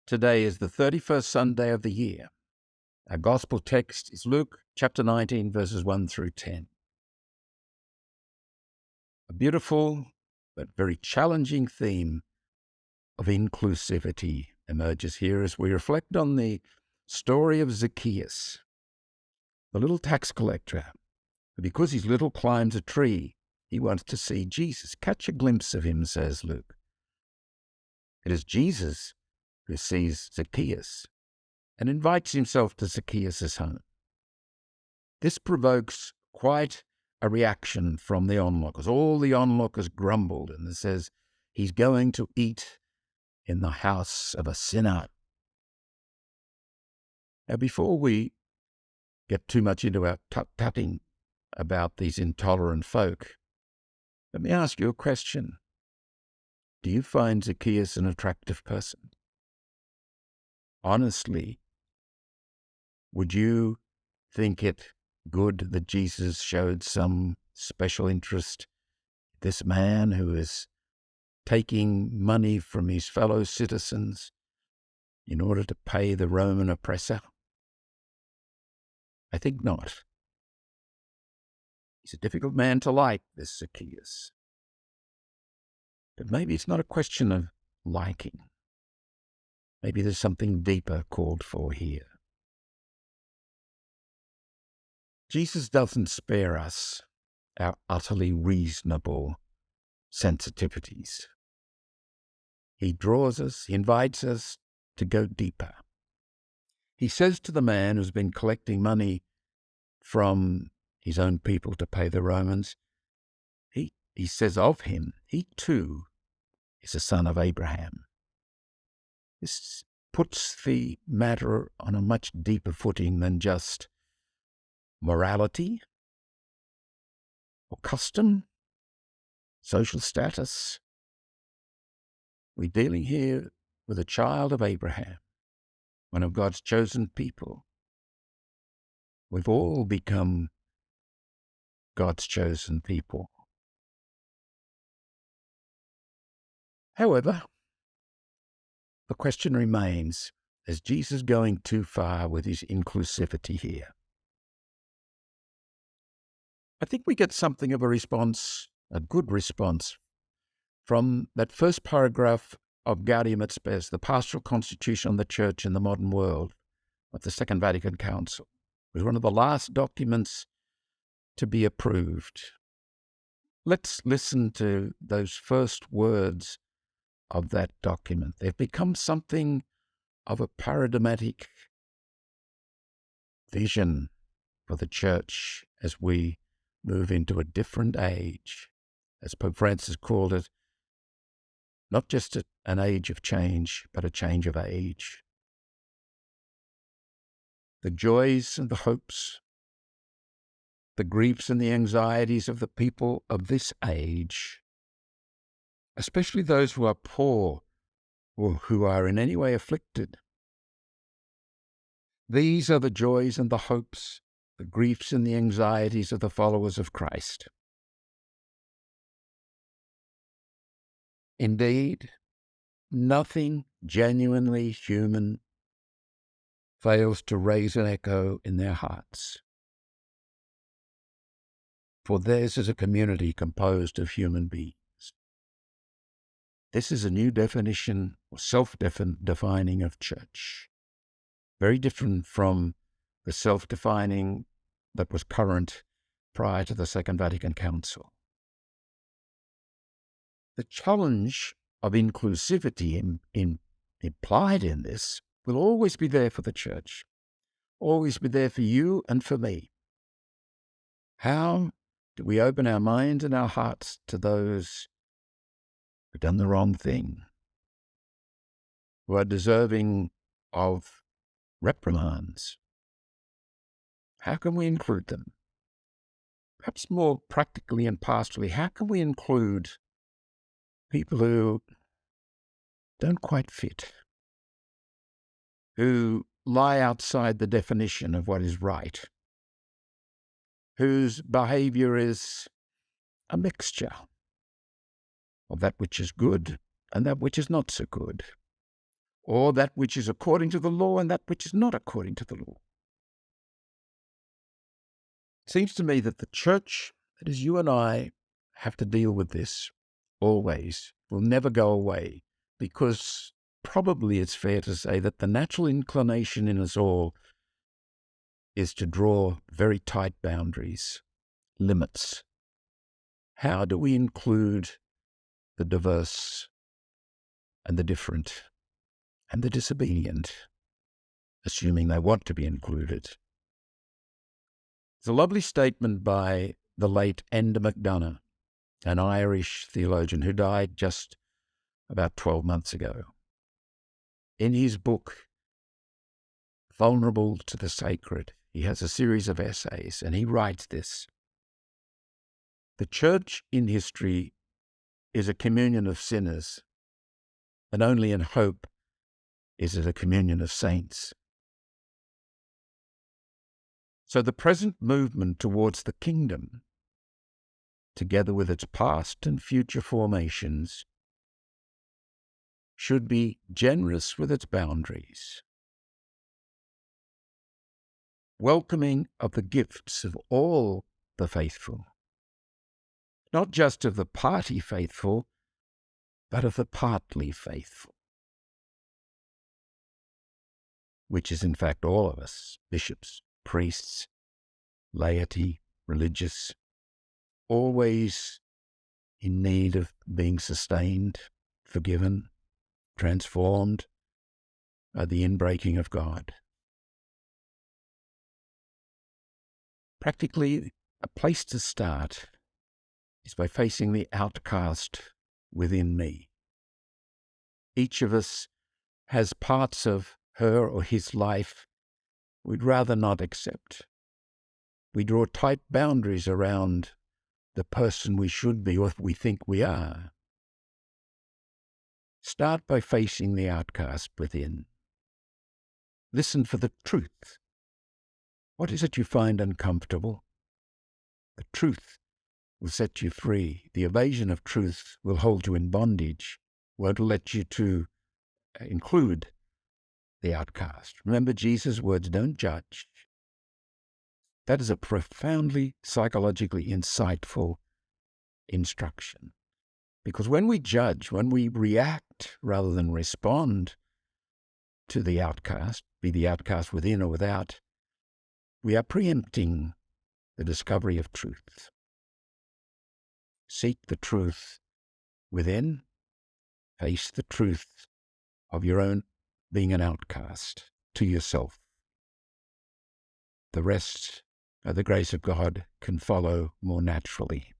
Today is the 31st Sunday of the year. Our gospel text is Luke chapter 19, verses 1 through 10. A beautiful but very challenging theme of inclusivity emerges here as we reflect on the story of Zacchaeus, the little tax collector. Because his little climbs a tree, he wants to see Jesus, catch a glimpse of him, says Luke. It is Jesus who sees Zacchaeus and invites himself to Zacchaeus' home. This provokes quite a reaction from the onlookers. All the onlookers grumbled, and it says, he's going to eat in the house of a sinner. Now, before we get too much into our tut-tutting about these intolerant folk, let me ask you a question. Do you find Zacchaeus an attractive person? Honestly, would you think it good that Jesus showed some special interest in this man who is taking money from his fellow citizens in order to pay the Roman oppressor? I think not. He's a difficult man to like, this Zacchaeus. But maybe it's not a question of liking. Maybe there's something deeper called for here. Jesus doesn't spare us our utterly reasonable sensitivities. He draws us, he invites us to go deeper. He says to the man who's been collecting money from his own people to pay the Romans, he says of him, he too is a son of Abraham. This puts the matter on a much deeper footing than just morality or custom, social status. We're dealing here with a child of Abraham, one of God's chosen people. We've all become God's chosen people. However, the question remains, is Jesus going too far with his inclusivity here? I think we get something of a response, a good response, from that first paragraph of Gaudium et Spes, the Pastoral Constitution on the Church in the Modern World of the Second Vatican Council. It was one of the last documents to be approved. Let's listen to those first words of that document. They've become something of a paradigmatic vision for the Church as we move into a different age, as Pope Francis called it, not just an age of change, but a change of age. The joys and the hopes, the griefs and the anxieties of the people of this age, especially those who are poor or who are in any way afflicted. These are the joys and the hopes, the griefs and the anxieties of the followers of Christ. Indeed, nothing genuinely human fails to raise an echo in their hearts. For theirs is a community composed of human beings. This is a new definition, or self-defining of church. Very different from the self-defining that was current prior to the Second Vatican Council. The challenge of inclusivity implied in this will always be there for the Church, always be there for you and for me. How do we open our minds and our hearts to those who've done the wrong thing, who are deserving of reprimands? How can we include them? Perhaps more practically and pastorally, how can we include people who don't quite fit, who lie outside the definition of what is right, whose behavior is a mixture of that which is good and that which is not so good, or that which is according to the law and that which is not according to the law. It seems to me that the church, that is you and I, have to deal with this always, will never go away, because probably it's fair to say that the natural inclination in us all is to draw very tight boundaries, limits. How do we include the diverse and the different and the disobedient, assuming they want to be included? There's a lovely statement by the late Enda McDonough, an Irish theologian who died just about 12 months ago. In his book, Vulnerable to the Sacred, he has a series of essays, and he writes this: "The church in history is a communion of sinners, and only in hope is it a communion of saints. So the present movement towards the kingdom, together with its past and future formations, should be generous with its boundaries, welcoming of the gifts of all the faithful, not just of the party faithful, but of the partly faithful, which is in fact all of us, bishops, priests, laity, religious, always in need of being sustained, forgiven, transformed by the inbreaking of God." Practically, a place to start is by facing the outcast within me. Each of us has parts of her or his life we'd rather not accept. We draw tight boundaries around the person we should be or we think we are. Start by facing the outcast within. Listen for the truth. What is it you find uncomfortable? The truth will set you free. The evasion of truth will hold you in bondage, won't let you to include the outcast. Remember Jesus' words, don't judge. That is a profoundly psychologically insightful instruction. Because when we judge, when we react rather than respond to the outcast, be the outcast within or without, we are preempting the discovery of truth. Seek the truth within, face the truth of your own being an outcast to yourself. The rest, by the grace of God, can follow more naturally.